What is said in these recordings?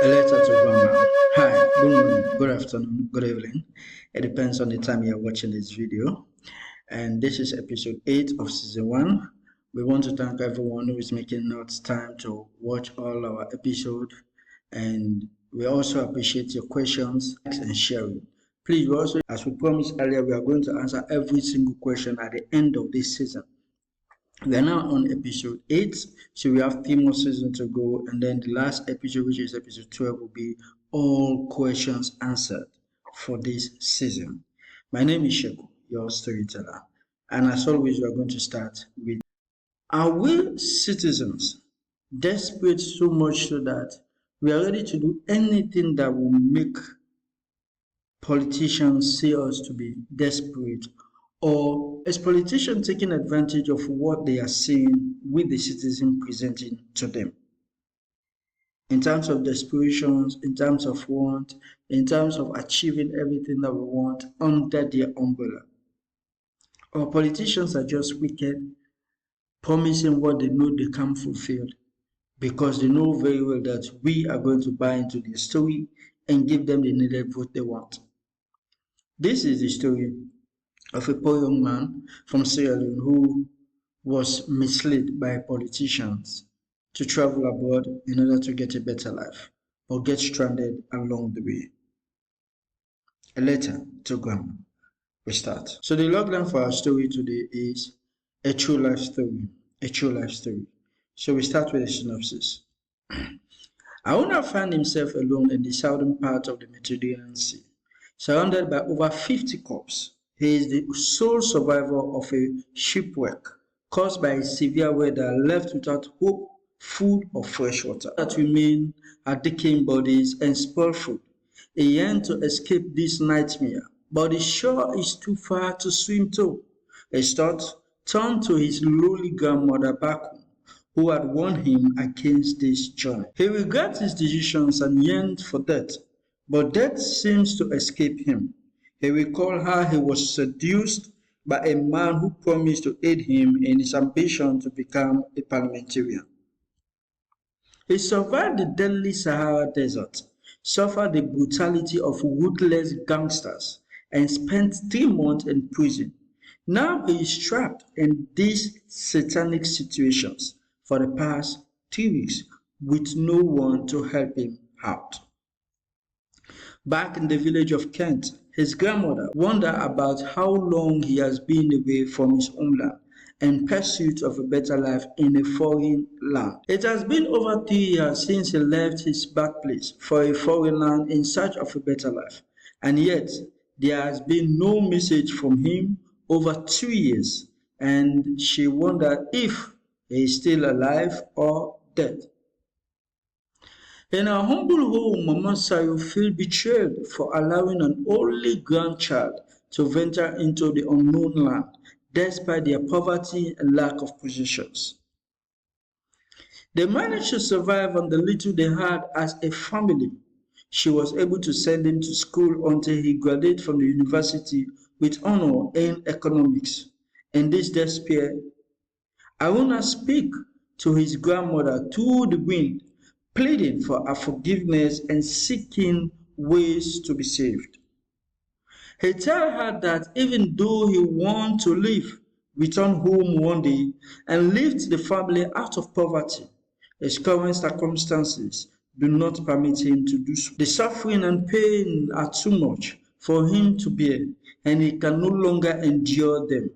A letter to grandma. Hi, good morning, good afternoon, good evening. It depends on the time you're watching this video. And this is episode 8 of season 1. We want to thank everyone who is making notes time to watch all our episodes. And we also appreciate your questions and sharing. Please, we also, as we promised earlier, we are going to answer every single question at the end of this season. We are now on episode 8, so we have 3 more seasons to go, and then the last episode, which is episode 12, will be all questions answered for this season. My name is Sheku, your storyteller, and as always, we are going to start with: are we citizens desperate so much so that we are ready to do anything that will make politicians see us to be desperate, or is politician taking advantage of what they are seeing with the citizen presenting to them? In terms of desperations, in terms of want, in terms of achieving everything that we want under their umbrella. Or politicians are just wicked, promising what they know they can't fulfill because they know very well that we are going to buy into their story and give them the needed vote they want. This is the story of a poor young man from Sierra Leone who was misled by politicians to travel abroad in order to get a better life or get stranded along the way. A letter to grandma. We start. So the logline for our story today is a true life story. A true life story. So we start with a synopsis. Aruna found himself alone in the southern part of the Mediterranean Sea, surrounded by over 50 corpses. He is the sole survivor of a shipwreck caused by severe weather, left without hope, food, or fresh water. That remain are decaying bodies and spoiled food. He yearned to escape this nightmare, but the shore is too far to swim to. His thoughts turned to his lowly grandmother back home, who had warned him against this journey. He regrets his decisions and yearned for death, but death seems to escape him. He recalled how he was seduced by a man who promised to aid him in his ambition to become a parliamentarian. He survived the deadly Sahara Desert, suffered the brutality of ruthless gangsters, and spent 3 months in prison. Now he is trapped in these satanic situations for the past 3 weeks with no one to help him out. Back in the village of Kent, his grandmother wondered about how long he has been away from his homeland in pursuit of a better life in a foreign land. It has been over 3 years since he left his birthplace for a foreign land in search of a better life, and yet there has been no message from him over 2 years, and she wondered if he is still alive or dead. In her humble home, Mama Sayo felt betrayed for allowing an only grandchild to venture into the unknown land, despite their poverty and lack of possessions. They managed to survive on the little they had as a family. She was able to send him to school until he graduated from the university with honor in economics. In this despair, Aruna spoke to his grandmother through the wind, pleading for her forgiveness and seeking ways to be saved. He told her that even though he wanted to leave, return home one day, and lift the family out of poverty, his current circumstances do not permit him to do so. The suffering and pain are too much for him to bear, and he can no longer endure them.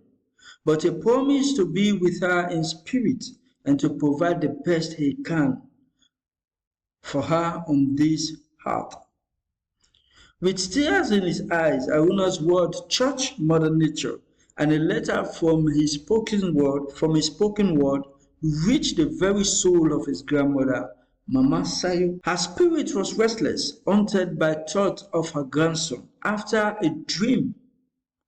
But he promised to be with her in spirit and to provide the best he can for her on this earth. With tears in his eyes, Aruna's word touched Mother Nature, and a letter from his spoken word reached the very soul of his grandmother, Mama Sayo. Her spirit was restless, haunted by thought of her grandson, after a dream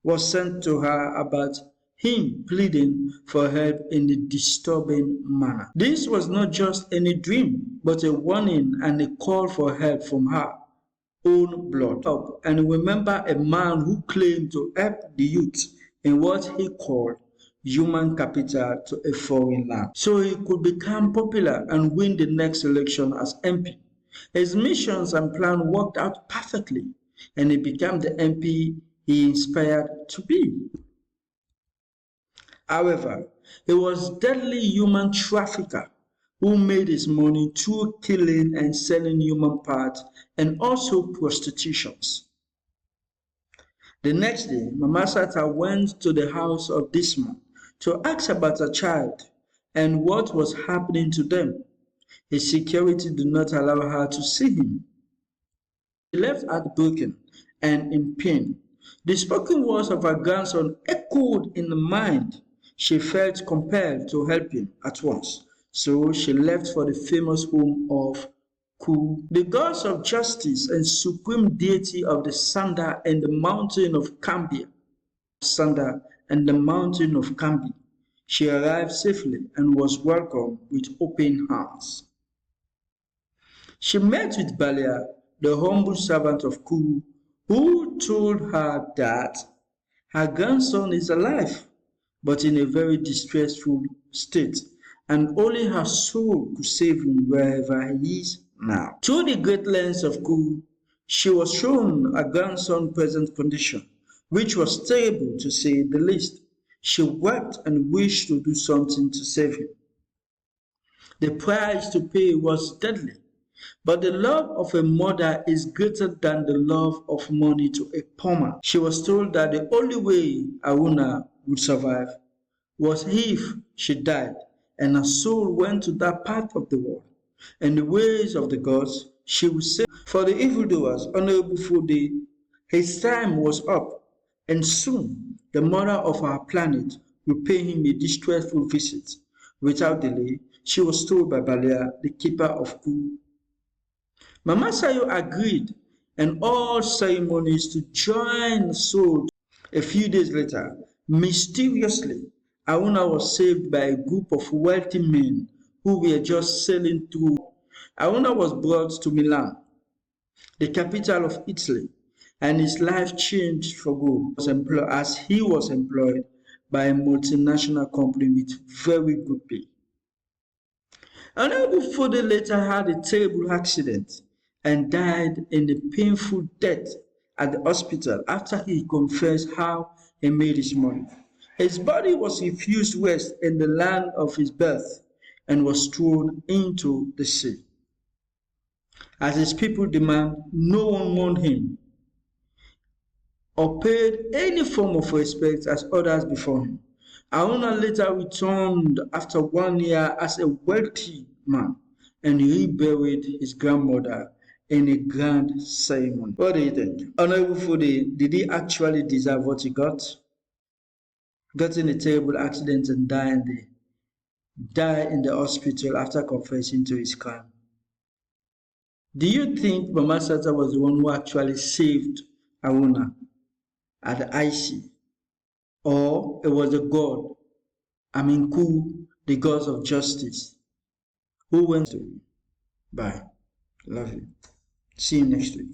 was sent to her about him pleading for help in a disturbing manner. This was not just any dream, but a warning and a call for help from her own blood. And remember a man who claimed to help the youth in what he called human capital to a foreign land, so he could become popular and win the next election as MP. His missions and plan worked out perfectly, and he became the MP he inspired to be. However, he was a deadly human trafficker who made his money through killing and selling human parts and also prostitutions. The next day, Mama Sata went to the house of this man to ask about her child and what was happening to them. His security did not allow her to see him. She left heartbroken and in pain. The spoken words of her grandson echoed in the mind. She felt compelled to help him at once, so she left for the famous home of Ku, the gods of justice and supreme deity of the Sanda and the mountain of Kambia. Sanda and the mountain of Kambi. She arrived safely and was welcomed with open arms. She met with Balia, the humble servant of Ku, who told her that her grandson is alive, but in a very distressful state, and only her soul could save him wherever he is now. Through the great lens of Ku, she was shown her grandson's present condition, which was terrible to say the least. She wept and wished to do something to save him. The price to pay was deadly, but the love of a mother is greater than the love of money to a poor man. She was told that the only way Aruna would survive was if she died and her soul went to that part of the world. And the ways of the gods she would save. For the evildoers, Honorable Fude, his time was up, and soon the mother of our planet will pay him a distressful visit. Without delay, she was told by Balia, the keeper of Ku. Mama Sayo agreed, and all ceremonies to join the soul. A few days later, mysteriously, Aruna was saved by a group of wealthy men who were just sailing through. Aruna was brought to Milan, the capital of Italy, and his life changed for good as he was employed by a multinational company with very good pay. Honorable Fode later had a terrible accident and died in a painful death at the hospital after he confessed how he made his money. His body was refused rest in the land of his birth and was thrown into the sea. As his people demand, no one mourned him or paid any form of respect as others before him. Aruna later returned after 1 year as a wealthy man and reburied his grandmother in a grand ceremony. What do you think? Honorable Fude, did he actually deserve what he got? Got in a terrible accident and died in the hospital after confessing to his crime. Do you think Mama Sata was the one who actually saved Aruna at the IC? Or it was the God, Ku, the gods of justice, who went to him? Bye. Love you. See you next week.